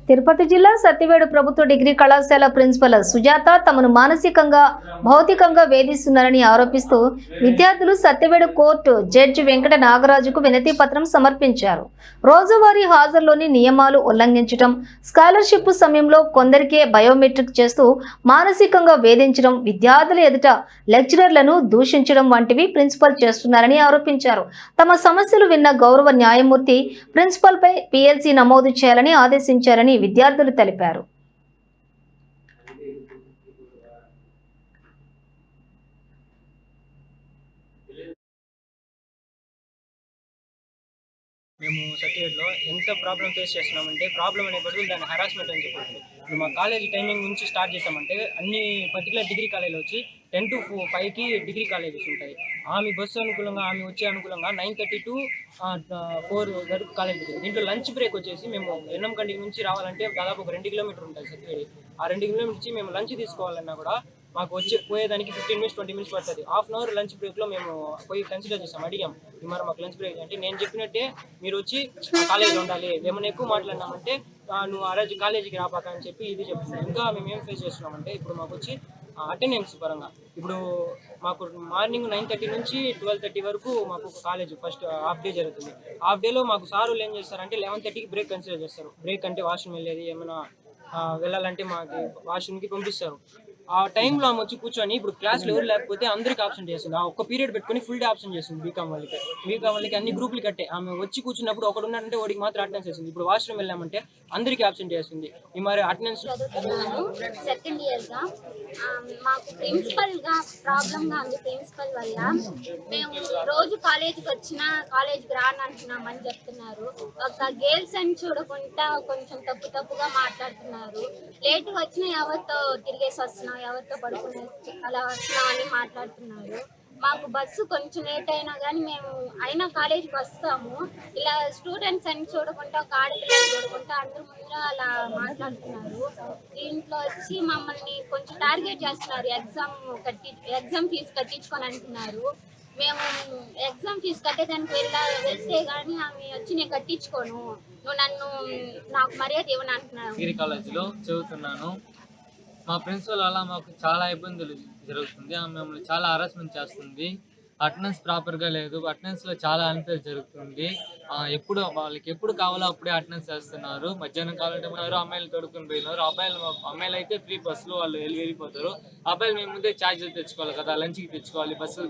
తిరుపతి జిల్లా సత్యవేడు ప్రభుత్వ డిగ్రీ కళాశాల ప్రిన్సిపల్ సుజాత తమను మానసికంగా భౌతికంగా వేధిస్తున్నారని ఆరోపిస్తూ విద్యార్థులు సత్యవేడు కోర్టు జడ్జి వెంకట నాగరాజుకు వినతి పత్రం సమర్పించారు. రోజువారీ హాజరులోని నియమాలు ఉల్లంఘించడం, స్కాలర్షిప్ సమయంలో కొందరికే బయోమెట్రిక్ చేస్తూ మానసికంగా వేధించడం, విద్యార్థుల ఎదుట లెక్చరర్లను దూషించడం వంటివి ప్రిన్సిపల్ చేస్తున్నారని ఆరోపించారు. తమ సమస్యలు విన్న గౌరవ న్యాయమూర్తి ప్రిన్సిపల్పై పిఎల్సి నమోదు చేయాలని ఆదేశించారని విద్యార్థులు తెలిపారు. మేము సర్టిఫికేట్లో ఎంత ప్రాబ్లం ఫేస్ చేస్తున్నామంటే ప్రాబ్లం అనే బదులు దాన్ని హరాస్మెంట్ అని చెప్పచ్చు. ఇప్పుడు మా కాలేజీ టైమింగ్ నుంచి స్టార్ట్ చేసామంటే అన్ని పర్టికులర్ డిగ్రీ కాలేజీలు వచ్చి 10 to 5కి డిగ్రీ కాలేజెస్ ఉంటాయి. ఆమె బస్సు అనుకూలంగా ఆమె వచ్చే అనుకూలంగా 9:30 to 4 వరకు కాలేజ్ ఉంటుంది. దీంట్లో లంచ్ బ్రేక్ వచ్చేసి మేము ఎన్నంకండి నుంచి రావాలంటే దాదాపు ఒక 2 కిలోమీటర్ ఉంటుంది సర్టిఫికేట్. ఆ 2 కిలోమీటర్ నుంచి మేము లంచ్ తీసుకోవాలన్నా కూడా మాకు పోయేదానికి 15 minutes 20 minutes పడుతుంది. హాఫ్ అన్ అవర్ లంచ్ బ్రేక్లో మేము పోయి కన్సిడర్ చేసాం, అడిగాం మరి మాకు లంచ్ బ్రేక్ అంటే నేను చెప్పినట్టే మీరు వచ్చి కాలేజీలో ఉండాలి, ఏమైనా ఎక్కువ మాట్లాడినామంటే నువ్వు ఆ రోజు కాలేజీకి రాపాక అని చెప్పి ఇది చెప్తున్నాం. ఇంకా మేము ఏం ఫేస్ చేస్తున్నామంటే ఇప్పుడు మాకు వచ్చి అటెండెన్స్ పరంగా ఇప్పుడు మాకు మార్నింగ్ 9:30 నుంచి 12:30 వరకు మాకు కాలేజ్ ఫస్ట్ హాఫ్ డే జరుగుతుంది. హాఫ్ డేలో మాకు సార్లు ఏం చేస్తారంటే 11:30కి బ్రేక్ కన్సిడర్ చేస్తారు. బ్రేక్ అంటే వాష్రూమ్ వెళ్ళేది, ఏమైనా వెళ్ళాలంటే మాకు వాష్రూమ్కి పంపిస్తారు. ఆ టైంలో ఆమె వచ్చి కూర్చొని ఇప్పుడు క్లాస్లో ఎవరు లేకపోతే అందరికి ఆప్షన్ చేస్తుంది. ఆ ఒక్క పీరియడ్ పెట్టుకుని ఫుల్ డే ఆప్షన్ చేస్తుంది. బీకామ్ వాళ్ళకి అన్ని గ్రూపులు కట్టే ఆమె వచ్చి కూర్చున్నప్పుడు ఒకడు ఉన్నాడంటే వాడికి మాత్రం అటెండెన్స్ చేస్తుంది. ఇప్పుడు వాష్రూమ్ వెళ్ళామంటే అందరికి ఆప్షన్ చేస్తుంది. ఈ మరి అటెండెన్స్ సెకండ్ ఇయర్ గా మాకు ప్రిన్సిపల్ గా ప్రాబ్లమ్ గా ఉంది. ప్రిన్సిపల్ వల్ల మేము రోజు కాలేజీకి వచ్చినా కాలేజీకి రానంటున్నామని చెప్తున్నారు. ఒక గర్ల్స్ అని చూడకుండా కొంచెం తప్పుగా మాట్లాడుతున్నారు. లేటుగా వచ్చినా ఎవరితో తిరిగేసి వస్తున్నాం, ఎవరితో పడుకునే అలా వస్తున్నాం అని మాట్లాడుతున్నారు. మాకు బస్సు కొంచెం లేట్ అయినా కానీ మేము అయినా కాలేజీకి వస్తాము. ఇలా స్టూడెంట్స్ అని చూడకుండా ఒక ఆడపిల్లని చూడకుండా అందరూ ముందు అలా మాట్లాడుతున్నారు. దీంట్లో వచ్చి మమ్మల్ని కొంచెం టార్గెట్ చేస్తున్నారు. ఎగ్జామ్ ఫీజు కట్టించుకొని అంటున్నారు. మేము ఎగ్జామ్ ఫీజు కట్టేదానికి వెళ్తే కానీ ఆమె వచ్చి నేను కట్టించుకోను, నువ్వు నాకు మర్యాద ఇవ్వను అంటున్నాను. డిగ్రీ కాలేజీలో చదువుతున్నాను. మా ప్రిన్సిపల్ వల్ల మాకు చాలా ఇబ్బందులు జరుగుతుంది. ఆమె మమ్మల్ని చాలా హరాస్మెంట్ చేస్తుంది. అటెండెన్స్ ప్రాపర్గా లేదు. అటెండెన్స్లో చాలా అన్ఫేర్ జరుగుతుంది. వాళ్ళకి ఎప్పుడు కావాలో అప్పుడే అటెండెన్స్ చేస్తున్నారు. మధ్యాహ్నం కావాలంటే అమ్మాయిలు తొడుక్కుని పోయినారు. అమ్మాయిలు అయితే ఫ్రీ బస్సులో వాళ్ళు వెళ్ళిపోతారు. అబ్బాయిలు మేము ముందే ఛార్జీలు తెచ్చుకోవాలి కదా, లంచ్కి తెచ్చుకోవాలి, బస్సులు